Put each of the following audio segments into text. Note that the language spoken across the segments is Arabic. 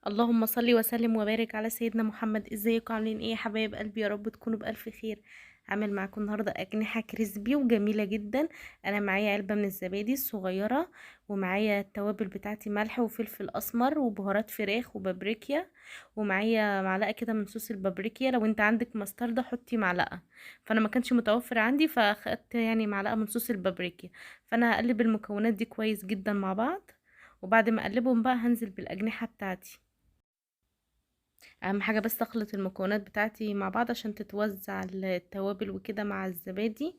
اللهم صل وسلم وبارك على سيدنا محمد. ازيكم عاملين ايه يا حبايب قلبي؟ يا رب تكونوا بألف خير. عامل معاكم النهارده أجنحة كريسبي وجميلة جدا. انا معايا علبة من الزبادي الصغيرة، ومعايا التوابل بتاعتي ملح وفلفل اسمر وبهارات فراخ وبابريكيا، ومعايا معلقة كده من صوص البابريكيا. لو انت عندك مستردة حطي معلقة، فانا ما كانش متوفر عندي فاخدت يعني معلقة من صوص البابريكيا. فانا هقلب المكونات دي كويس جدا مع بعض، وبعد ما اقلبهم بقى هنزل بالأجنحة بتاعتي. اهم حاجه بس اخلط المكونات بتاعتي مع بعض عشان تتوزع التوابل وكده مع الزبادي.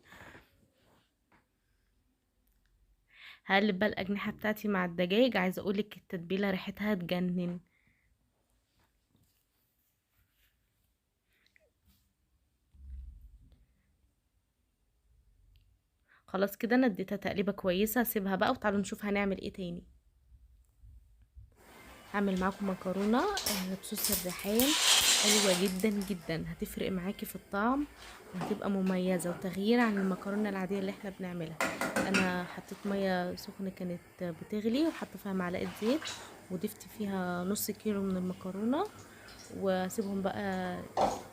هقلب بقى الاجنحه بتاعتي مع الدجاج. عايزه اقولك التتبيله ريحتها تجنن. خلاص كده انا اديتها تقليبه كويسه، هسيبها بقى وتعالوا نشوف هنعمل ايه تاني. هعمل معاكم مكرونه بصوص الريحان. حلوه جدا جدا، هتفرق معاكي في الطعم وهتبقى مميزه وتغيير عن المكرونه العاديه اللي احنا بنعملها. انا حطيت ميه سخنه كانت بتغلي وحطيت فيها معلقه زيت، وضفت فيها نص كيلو من المكرونه، واسيبهم بقى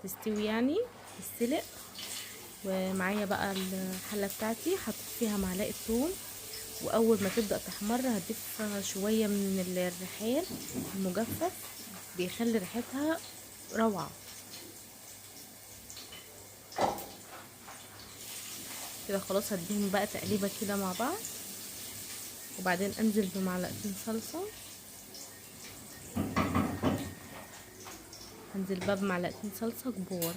تستوي يعني تتسلق. ومعايا بقى الحله بتاعتي حطيت فيها معلقه ثوم، واول ما تبدا تحمر هضيف شويه من الريحان المجفف، بيخلي ريحتها روعه. كده خلاص هديهم بقى تقليبه كده مع بعض، وبعدين انزل بمعلقتين صلصه. هنزل بقى بمعلقتين صلصه كبار.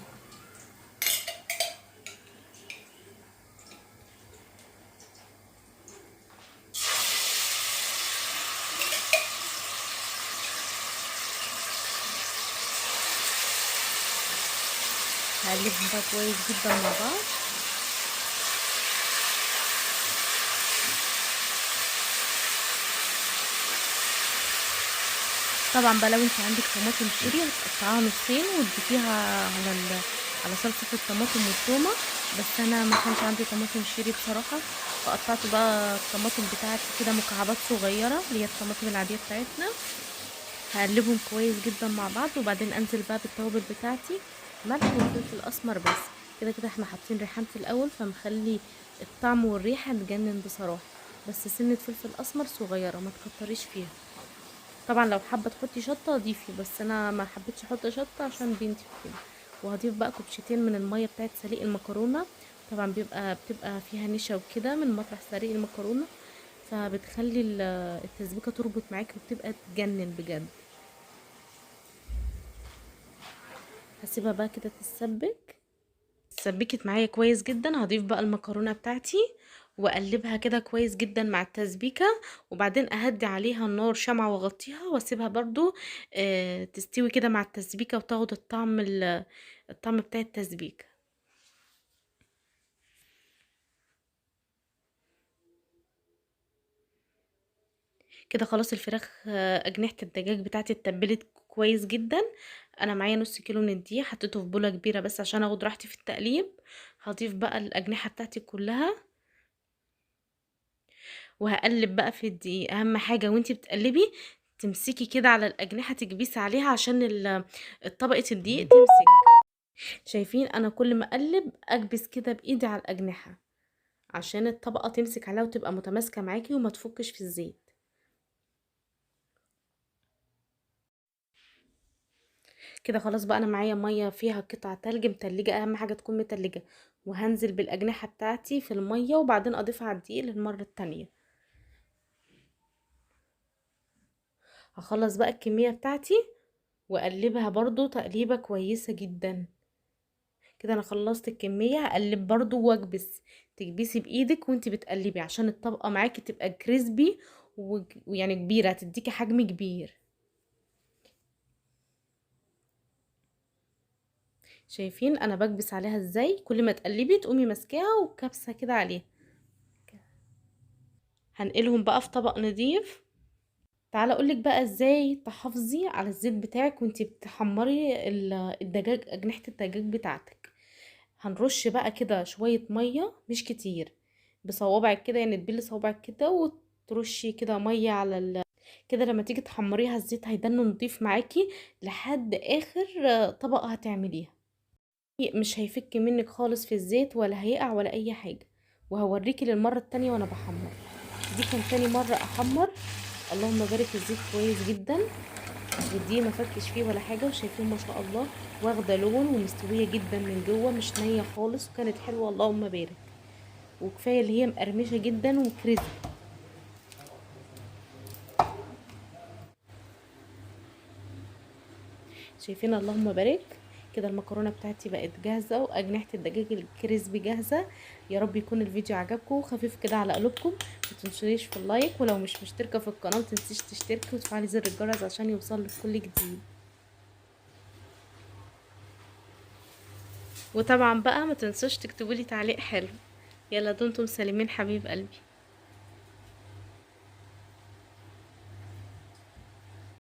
هقلبهم بقى كويس جدا مع بعض. طبعا بقى لو انت عندك طماطم شيري هتقطعيها نصين وتضيفيها على صلصه الطماطم والتومه، بس انا ما كانش عندي طماطم شيري بصراحه، فقطعت بقى الطماطم بتاعتي كده مكعبات صغيره اللي هي الطماطم العاديه بتاعتنا. هقلبهم كويس جدا مع بعض، وبعدين انزل بقى بالتوابل بتاعتي، ملح وفلفل اسمر بس. كده كده احنا حاطين ريحان في الاول فمخلي الطعم والريحه تجنن بصراحه. بس سنه فلفل اسمر صغيره ما تكتريش فيها. طبعا لو حابه تحطي شطه ضيفي، بس انا ما حبيتش احط شطه عشان بنتي وكده. وهضيف بقى كوبشتين من الميه بتاعت سليق المكرونه. طبعا بتبقى فيها نشا وكده من مطرح سليق المكرونه، فبتخلي التسبيكه تربط معاكي وبتبقى تجنن بجد. هسيبها بقى كده تتسبك. اتسبكت معايا كويس جدا. هضيف بقى المكرونه بتاعتي واقلبها كده كويس جدا مع التسبيكه، وبعدين اهدي عليها النار شمعة واغطيها واسيبها برضو تستوي كده مع التسبيكه وتاخد الطعم بتاع التسبيكه. كده خلاص الفراخ اجنحه الدجاج بتاعتي اتبلت كويس جدا. انا معايا نص كيلو من الدقيق حطيته في بوله كبيره بس عشان اخد راحتي في التقليب. هضيف بقى الاجنحه بتاعتي كلها وهقلب بقى في الدقيق. اهم حاجه وانتي بتقلبي تمسكي كده على الاجنحه، تكبسي عليها عشان طبقه الدقيق تمسك. شايفين؟ انا كل ما اقلب اكبس كده بايدي على الاجنحه عشان الطبقه تمسك عليها وتبقى متماسكه معاكي وما تفكش في الزيت. كده خلاص بقى انا معايا ميه فيها قطع تلج متلجه، اهم حاجه تكون متلجه. وهنزل بالاجنحه بتاعتي في الميه وبعدين اضيفها على الدقيق للمره التانية. هخلص بقى الكميه بتاعتي واقلبها برضو تقليبه كويسه جدا. كده انا خلصت الكميه. هقلب برضو واكبس، تكبسي بايدك وانتي بتقلبي عشان الطبقه معاكي تبقى كريسبي ويعني كبيره، تديكي حجم كبير. شايفين انا بكبس عليها ازاي؟ كل ما تقلبي تقومي ماسكاها وكبسه كده عليها. هنقلهم بقى في طبق نضيف. تعالى اقولك بقى ازاي تحافظي على الزيت بتاعك وانتي بتحمري الدجاج، اجنحه الدجاج بتاعتك. هنرش بقى كده شويه ميه مش كتير، بصوابعك كده يعني تبلي صوابعك كده وترشي كده ميه على كده لما تيجي تحمريها الزيت هيدن نضيف معاكي لحد اخر طبقة هتعمليها. مش هيفك منك خالص في الزيت ولا هيقع ولا اي حاجة. وهوريكي للمرة التانية وانا بحمر. دي كان تاني مرة احمر. اللهم بارك، الزيت كويس جدا، ودي ما فكش فيه ولا حاجة، وشايفين ما شاء الله واخدة لون ومستوية جدا من جوه، مش نية خالص، وكانت حلوة اللهم بارك. وكفاية اللي هي مقرمشة جدا وكريسبي. شايفين اللهم بارك. كده المكرونه بتاعتي بقت جاهزه، واجنحه الدجاج الكريسبي جاهزه. يا رب يكون الفيديو عجبكم خفيف كده على قلوبكم. ما تنسونيش في اللايك، ولو مش مشتركه في القناه متنسيش تشتركي وتفعلي زر الجرس عشان يوصلك كل جديد. وطبعا بقى ما تنسوش تكتبوا لي تعليق حلو. يلا دمتم سالمين حبيب قلبي.